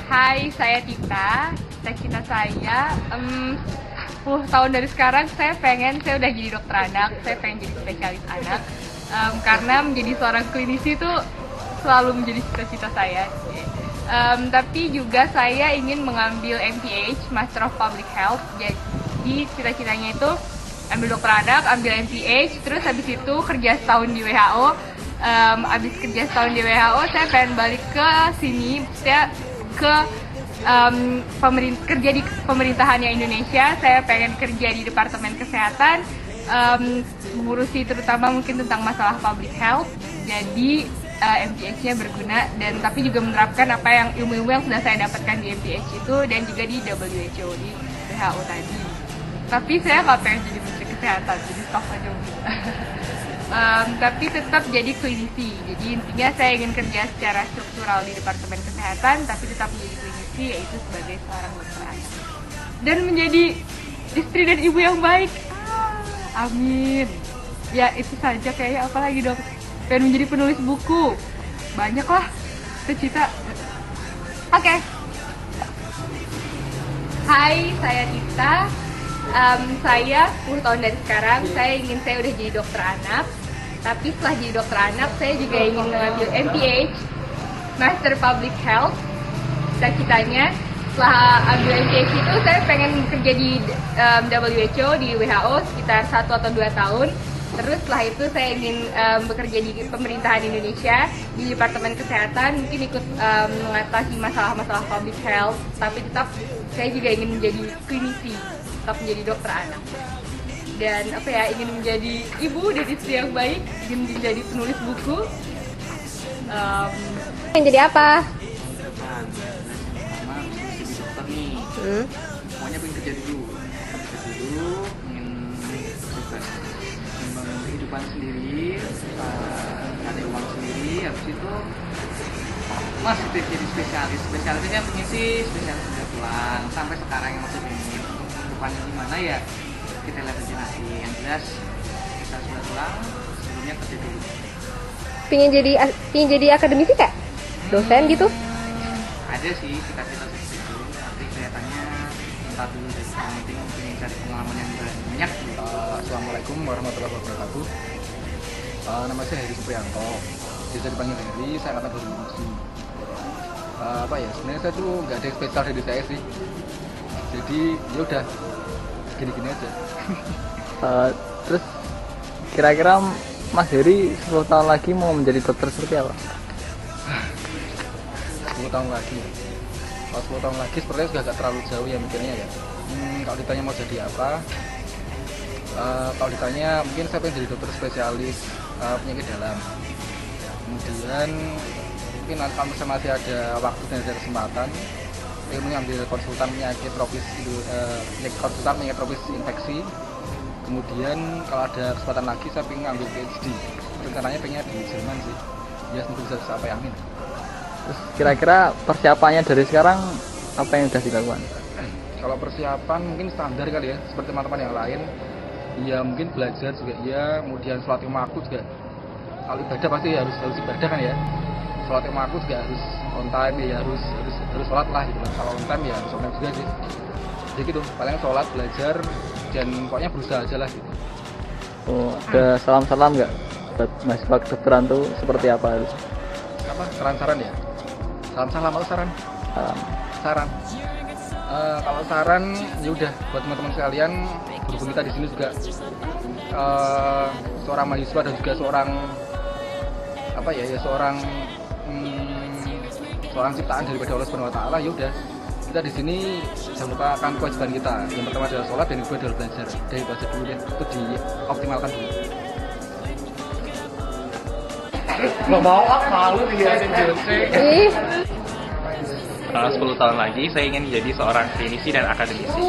Hai, saya Tita. Cita-cita saya 10 tahun dari sekarang saya udah jadi dokter anak, saya pengen jadi spesialis anak. Karena menjadi seorang klinisi itu selalu menjadi cita-cita saya. Tapi juga saya ingin mengambil MPH, Master of Public Health. Jadi cita-citanya itu ambil dokter anak, ambil MPH, terus habis itu kerja setahun di WHO. Habis kerja setahun di WHO, saya pengen balik ke sini, saya kerja di pemerintahannya Indonesia. Saya pengen kerja di Departemen Kesehatan, mengurusi terutama mungkin tentang masalah public health. Jadi MPH-nya berguna dan tapi juga menerapkan apa yang ilmu-ilmu yang sudah saya dapatkan di MPH itu dan juga di WHO, di WHO tadi. Tapi saya nggak pengen jadi menteri kesehatan, jadi staf aja mungkin. Tapi tetap jadi klinisi. Jadi intinya saya ingin kerja secara struktural di Departemen Kesehatan, tapi tetap menjadi klinisi, yaitu sebagai seorang dokter anak. Dan menjadi istri dan ibu yang baik. Amin. Ya itu saja kayaknya, apalagi dok. Pengen menjadi penulis buku. Banyak lah cita-cita. Oke. Hai, saya Tita. Saya 10 tahun dari sekarang, saya udah jadi dokter anak. Tapi setelah jadi dokter anak, saya juga ingin mengambil MPH, Master Public Health. Cita-citanya setelah ambil MPH itu saya pengen kerja di WHO, di WHO sekitar 1 atau 2 tahun. Terus setelah itu saya ingin bekerja di pemerintahan Indonesia, di Departemen Kesehatan, mungkin ikut mengatasi masalah-masalah public health. Tapi tetap saya juga ingin menjadi klinisi, tetap menjadi dokter anak. Dan ingin menjadi ibu dan istri yang baik, ingin menjadi penulis buku. Yang jadi apa? Pertama jadi dokter nih. Pokoknya pengen kerja dulu, ingin sukses, membangun kehidupan sendiri, ada uang sendiri. Habis itu masih jadi spesialisnya pengen sih spesialis sudah pulang. Sampai sekarang yang masih pengen depannya gimana ya kita lihat aja nanti. Yang jelas kita sudah pulang, sebelumnya kerja dulu. Pingin jadi akademisi kak? Dosen gitu? Ada sih cita-cita seperti itu, tapi kelihatannya entar dulu deh. Yang penting ingin cari pengalaman yang banyak. Assalamualaikum warahmatullahi wabarakatuh. Nama saya Heri Supriyanto, bisa dipanggil Heri. Saya angkatan 2009. Sebenarnya saya tuh nggak ada yang spesial dari saya sih. Jadi ya udah gini-gini aja. Terus kira-kira Mas Heri 10 tahun lagi mau menjadi dokter seperti apa? 10 tahun lagi. Kalau 10 tahun lagi sepertinya sudah agak terlalu jauh ya mikirnya ya. Kalau ditanya mau jadi apa? Kalau ditanya mungkin saya pengen jadi dokter spesialis penyakit dalam. Kemudian mungkin kalau masih ada waktu dan ada kesempatan, saya mengambil konsultan penyakit tropis infeksi. Kemudian kalau ada kesempatan lagi saya pengen ngambil PhD. Rencananya pengen di Jerman sih. Ya semoga bisa sampai, amin. Terus kira-kira persiapannya dari sekarang apa yang sudah dilakukan? Kalau persiapan mungkin standar kali ya, seperti teman-teman yang lain. Ya mungkin belajar juga ya, kemudian sholat lima waktu juga. Kalau ibadah pasti harus ibadah kan ya. Sholat lima waktu juga harus on time ya, harus sholat lah gitu. Kalau on time ya harus on time juga sih. Jadi gitu, paling sholat, belajar, dan pokoknya berusaha aja lah gitu. Oh, ada salam-salam nggak buat mahasiswa kedokteran tuh seperti apa harus? Apa? Saran-saran ya? Salam-salam atau saran? Saran. Kalau saran ya udah buat teman-teman sekalian, berhubung kita di sini juga seorang mahasiswa dan juga seorang seorang ciptaan daripada Allah Subhanahu wa taala, ya udah kita di sini jangan lupakan kewajiban kita. Yang pertama adalah sholat dan yang kedua adalah belajar. Dari belajar dulu deh, itu dioptimalkan dulu. Nggak mau malu dia Ih, 10 tahun lagi saya ingin menjadi seorang klinisi dan akademisi.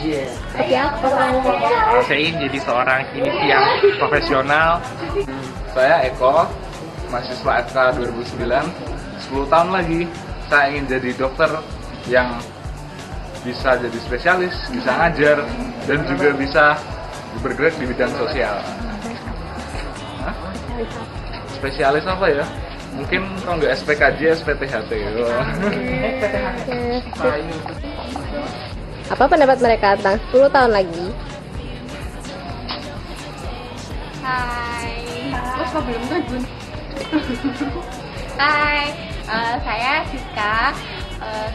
seperti apa? Saya ingin jadi seorang klinisi yang profesional. Saya Eko, mahasiswa FK 2009. 10 tahun lagi saya ingin jadi dokter yang bisa jadi spesialis, bisa ngajar, dan juga bisa bergerak di bidang sosial. Spesialis apa ya? Mungkin kalau nggak SPKJ, SPTHT. Apa pendapat mereka tentang 10 tahun lagi? Hai. Terus kok belum tuh, Bun? Hai, saya Siska.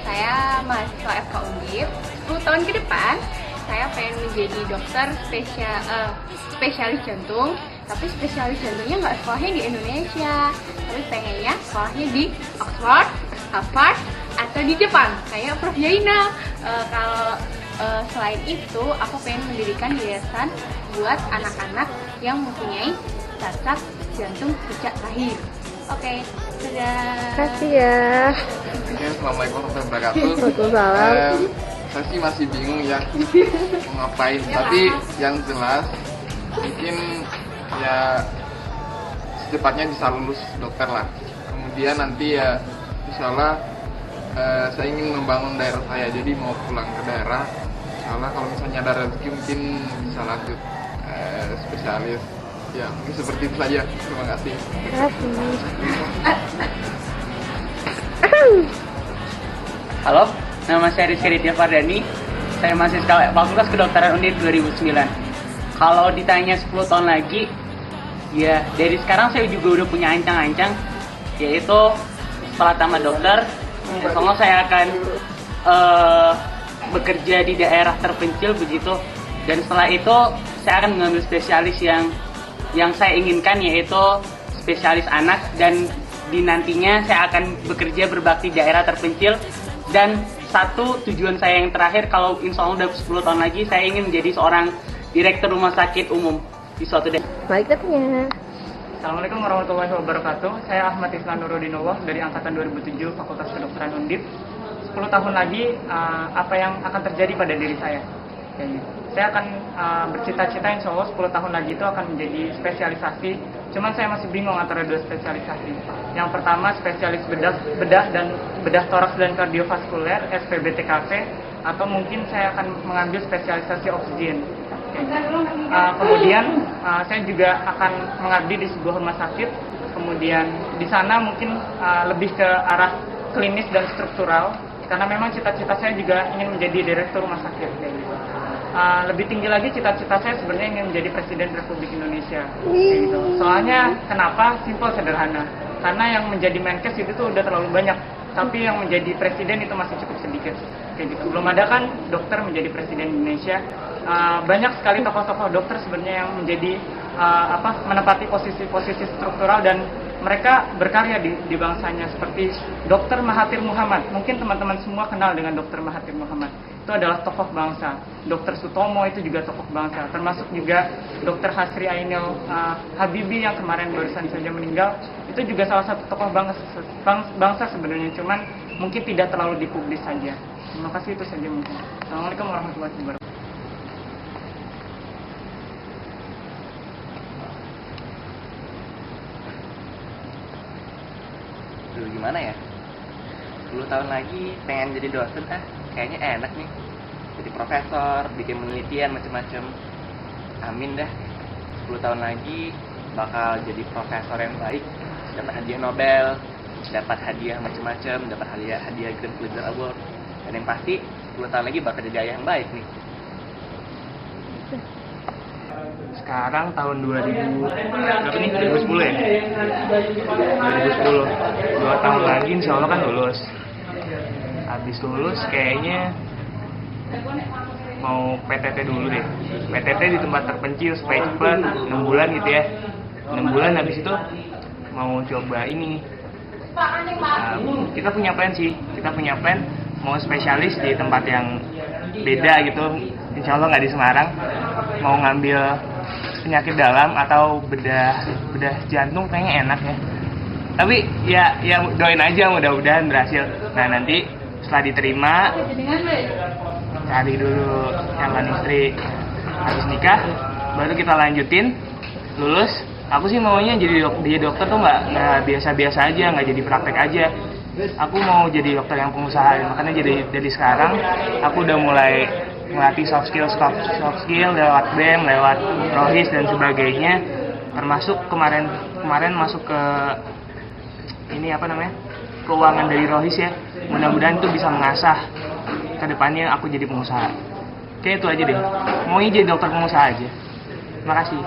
Saya mahasiswa FK Undip. 10 tahun ke depan, saya pengen menjadi dokter spesialis jantung. Tapi spesialis jantungnya nggak sekolahnya di Indonesia, tapi pengennya sekolahnya di Oxford, Harvard, atau di Jepang, kayak Prof. Jaina. Kalau selain itu, aku pengen mendirikan yayasan buat anak-anak yang mempunyai cacat jantung sejak lahir. Oke, dadah. Kasih ya. Assalamualaikum warahmatullahi wabarakatuh. Waalaikumsalam. Saya sih masih bingung ya mau ngapain, tapi yang jelas mungkin ya secepatnya bisa lulus dokter lah. Kemudian nanti ya insya Allah saya ingin membangun daerah saya, jadi mau pulang ke daerah. Insya Allah kalau misalnya ada rezeki mungkin bisa lanjut spesialis. Ya mungkin seperti itu saja. Terima kasih. Halo, nama saya Rizky Ridya Fardani. Saya mahasiswa Fakultas Kedokteran Undip 2009. Kalau ditanya 10 tahun lagi, ya dari sekarang saya juga udah punya ancang-ancang, yaitu setelah tamat dokter, insya Allah saya akan bekerja di daerah terpencil begitu. Dan setelah itu saya akan mengambil spesialis yang saya inginkan, yaitu spesialis anak, dan di nantinya saya akan bekerja berbakti daerah terpencil. Dan satu tujuan saya yang terakhir, kalau insya Allah udah 10 tahun lagi, saya ingin menjadi seorang direktur rumah sakit umum di suatu daerah. Balik datanya. Assalamualaikum warahmatullahi wabarakatuh. Saya Ahmad Islan Nurudinullah dari angkatan 2007 Fakultas Kedokteran Undip. 10 tahun lagi apa yang akan terjadi pada diri saya? Saya akan bercita-cita insya Allah 10 tahun lagi itu akan menjadi spesialisasi. Cuman saya masih bingung antara dua spesialisasi. Yang pertama spesialis bedah toraks dan kardiovaskuler (SPBTKV), atau mungkin saya akan mengambil spesialisasi oksigen. Kemudian saya juga akan mengabdi di sebuah rumah sakit. Kemudian di sana mungkin lebih ke arah klinis dan struktural, karena memang cita-cita saya juga ingin menjadi direktur rumah sakit. Lebih tinggi lagi cita-cita saya sebenarnya ingin menjadi Presiden Republik Indonesia. Gitu. Soalnya kenapa? Simpel, sederhana. Karena yang menjadi Menkes itu tuh udah terlalu banyak, tapi yang menjadi presiden itu masih cukup sedikit. Kayak gitu. Belum ada kan dokter menjadi presiden Indonesia. Banyak sekali tokoh-tokoh dokter sebenarnya yang menjadi menempati posisi-posisi struktural, dan mereka berkarya di bangsanya, seperti Dr. Mahathir Muhammad. Mungkin teman-teman semua kenal dengan Dr. Mahathir Muhammad. Itu adalah tokoh bangsa. Dr. Sutomo itu juga tokoh bangsa. Termasuk juga Dr. Hasri Ainul Habibie yang kemarin barusan saja meninggal. Itu juga salah satu tokoh bangsa sebenarnya. Cuman mungkin tidak terlalu dipublis saja. Terima kasih, itu saja mungkin. Assalamualaikum warahmatullahi wabarakatuh. Gimana ya, 10 tahun lagi pengen jadi dosen, kayaknya enak nih, jadi profesor, bikin penelitian macam-macam. Amin dah, 10 tahun lagi bakal jadi profesor yang baik, dapat hadiah Nobel, dapat hadiah macam-macam, dapat hadiah Grand Pulitzer Award, dan yang pasti 10 tahun lagi bakal jadi ayah yang baik nih. Sekarang tahun 2010 ya? 2010. 2 tahun lagi insya Allah kan lulus. Habis lulus kayaknya mau PTT dulu deh. PTT di tempat terpencil supaya cepat, 6 bulan gitu ya. 6 bulan habis itu mau coba ini. Kita punya plan sih. Kita punya plan mau spesialis di tempat yang beda gitu. Insya Allah nggak di Semarang. Mau ngambil penyakit dalam atau bedah jantung, kayaknya enak ya. Tapi ya doain aja, mudah-mudahan berhasil. Nah nanti setelah diterima, cari dulu calon istri, habis nikah baru kita lanjutin. Lulus, aku sih maunya jadi dokter tuh nggak biasa-biasa aja, nggak jadi praktek aja. Aku mau jadi dokter yang pengusaha. Makanya dari sekarang aku udah mulai melatih soft skill lewat BEM, lewat Rohis dan sebagainya. Termasuk kemarin masuk ke ini keuangan dari Rohis ya. Mudah-mudahan itu bisa mengasah kedepannya aku jadi pengusaha. Kayak itu aja deh. Mau jadi dokter pengusaha aja. Terima kasih.